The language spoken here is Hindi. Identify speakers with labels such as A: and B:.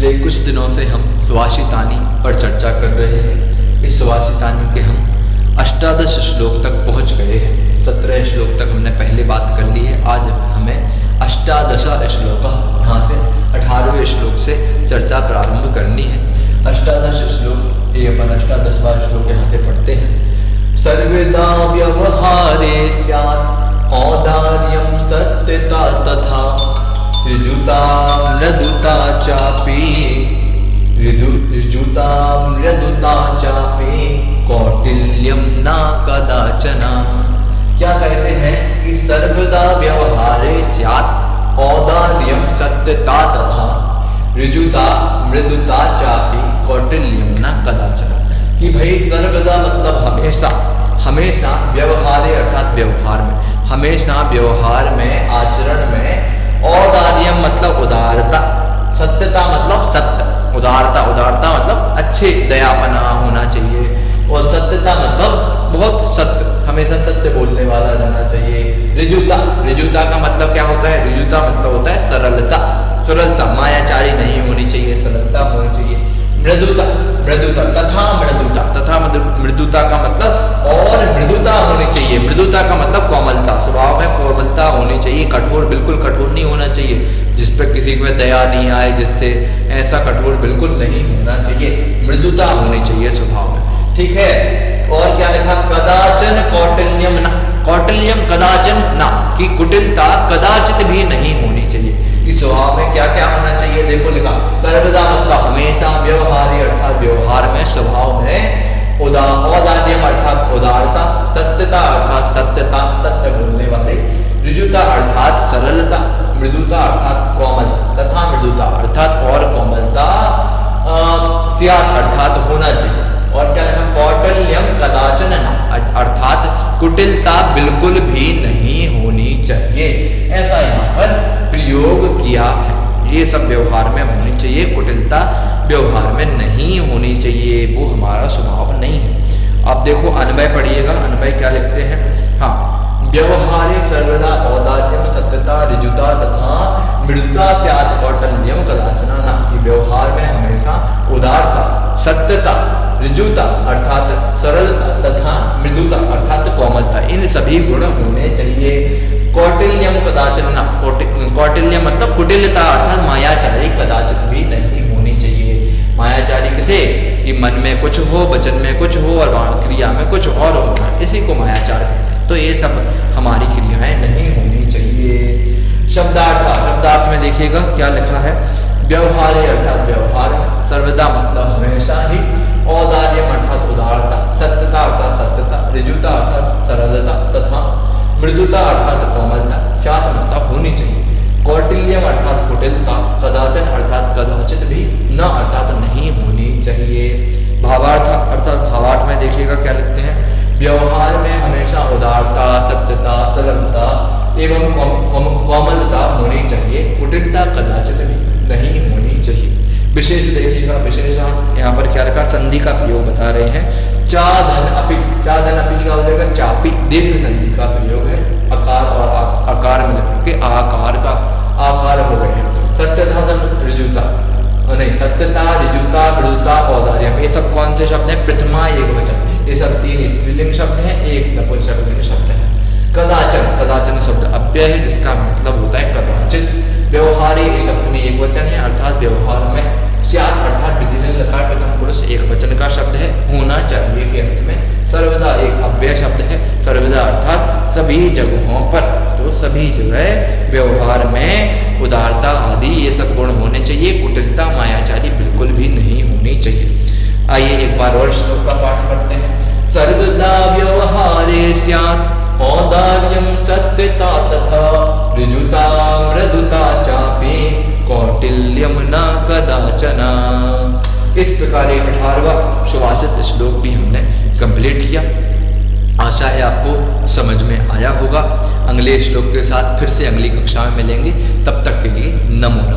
A: पिछले कुछ दिनों से हम सुभाषितानी पर चर्चा कर रहे हैं। इस सुभाषितानी के हम अष्टादश श्लोक तक पहुंच गए हैं। 17 श्लोक तक हमने पहले बात कर ली है। आज हमें अष्टादश श्लोक, यहाँ से 18वें श्लोक से चर्चा प्रारंभ करनी है। अष्टादश श्लोक, ये अपन अष्टादशवां श्लोक यहाँ से पढ़ते हैं। सर्वदा व्यवहारे स्यात् औदार्यं सत्यता तथा ऋजुता मृदुता चापि कौटिल्यं न कदाचन। क्या कहते हैं कि सर्वदा व्यवहारे स्यात् औदार्यं सत्यता तथा ऋजुता मृदुता चापि कौटिल्यं न कदाचन। कि भाई सर्वदा मतलब हमेशा, हमेशा व्यवहारे अर्थात व्यवहार में, हमेशा व्यवहार में, आचरण में, औदार्यम मतलब उदारता, सत्यता मतलब सत्य, उदारता, उदारता मतलब अच्छे, दयापना होना चाहिए, और सत्यता मतलब बहुत सत्य, हमेशा सत्य बोलने वाला रहना चाहिए। ऋजुता, ऋजुता का मतलब क्या होता है? ऋजुता मतलब होता है सरलता, सरलता, मायाचारी नहीं होनी चाहिए, सरलता होनी चाहिए। मृदुता, मृदुता तथा मृदुता, तथा मृदुता का मतलब और मृदुता होनी चाहिए। मृदुता का मतलब कोमलता, स्वभाव में कोमलता होनी चाहिए, कठोर, बिल्कुल कठोर नहीं होना चाहिए, जिस पर किसी को दया नहीं आए, जिससे ऐसा कठोर बिल्कुल नहीं होना चाहिए। मृदुता होनी चाहिए स्वभाव में, ठीक है। और क्या लिखा? कदाचन कौटिल्यम न, कौटिल्यम कदाचन न, कि कुटिलता कदाचित भी नहीं होनी चाहिए। इस स्वभाव में क्या क्या होना चाहिए? देखो लिखा, सर्वदा मतलब हमेशा, व्यवहारी अर्थात व्यवहार में, स्वभाव में, औदार्यम अर्थात उदारता, सत्यता अर्थात सत्यता, सत्य बोलने वाले, ऋजुता अर्थात सरलता, मृदुता अर्थात कोमलता, तथा मृदुता अर्थात और कोमलता, स्यात् अर्थात होना चाहिए। और क्या है? कौटिल्यम कदाचन न, अर्थात कुटिलता बिल्कुल भी नहीं होनी चाहिए, ऐसा यहाँ पर प्रयोग किया है। ये सब व्यवहार में होनी चाहिए, कुटिलता व्यवहार में नहीं होनी चाहिए, वो हमारा स्वभाव नहीं है। अब देखो अन्वय पढ़िएगा, अन्वय क्या लिखते हैं? हाँ, व्यवहारे सर्वदा औदार्यम सत्यता ऋजुता तथा मृदुता स्यात् कौटिल्यम कदाचन न, कि व्यवहार में हमेशा उदारता, सत्यता, ऋजुता अर्थात सरलता तथा मृदुता अर्थात कोमलता, इन सभी गुण होने चाहिए। कौटिल्यम कदाचन न, कौटिल्य मतलब कुटिलता अर्थात मायाचारी कदाचित भी नहीं होनी चाहिए। मायाचारी किसे? कि मन में कुछ हो, वचन में कुछ हो और क्रिया में कुछ और होना, इसी को मायाचार कहते हैं। तो ये सब हमारी क्रियाएं नहीं होनी चाहिए। शब्दार्थ, शब्दार्थ में देखिएगा क्या लिखा है? व्यवहारे अर्थात व्यवहार, सर्वदा मतलब हमेशा ही, औदार्यम अर्थात उदारता, सत्यता अर्थात सत्यता, ऋजुता अर्थात सरलता तथा मृदुता अर्थात कोमलता, स्यात् मतलब होनी चाहिए। कौटिल्यम अर्थात कुटिलता, कदाचन अर्थात कदाचित भी, न अर्थात नहीं होनी चाहिए। भावार्थ अर्थात भावार्थ में देखिएगा क्या लिखते हैं? व्यवहार में हमेशा उदारता, सत्यता, सरलता एवं कोमलता होनी चाहिए, कुटिलता कदाचित भी नहीं होनी चाहिए। विशेष देखिएगा, विशेष यहाँ पर क्या लिखा? संधि का प्रयोग बता रहे हैं। चाधन अपि, चाधन अपि क्या हो जाएगा? चापी, दीर्घ संधि का प्रयोग है। अकार और आकार में के आकार का आकार हो गए हैं। सत्यता ऋजुता, नहीं, सत्यता ऋजुता मृदुता औदार्यम, ये सब कौन से शब्द हैं? प्रथमा एक वचन, ये सब 3 स्त्रीलिंग शब्द हैं, एक नपुंसकलिंग शब्द है। कदाचन, कदाचन शब्द अव्यय है, जिसका मतलब होता है कदाचित। व्यवहारी इस शब्द में एक वचन है, अर्थात व्यवहार में। स्यात् अर्थात विधिलिंग लकार प्रथम पुरुष एक वचन का शब्द है, होना चाहिए के अर्थ में। सर्वदा एक अव्यय शब्द है, सर्वदा अर्थात सभी जगहों पर, तो सभी जगह व्यवहार में उदारता आदि ये सब गुण होने चाहिए। कुटिलता, मायाचारी बिल्कुल भी नहीं होनी चाहिए। आइए एक बार और श्लोक का पाठ करते हैं। सर्वदा व्यवहारे स्यात् औदार्यम सत्यता तथा ऋजुता मृदुता चापि कौटिल्यम न कदाचन। इस प्रकार 18वां सुभाषित श्लोक भी हमने कंप्लीट किया। आशा है आपको समझ में आया होगा। अगले श्लोक के साथ फिर से अगली कक्षा में मिलेंगे, तब तक के लिए नमो नमः।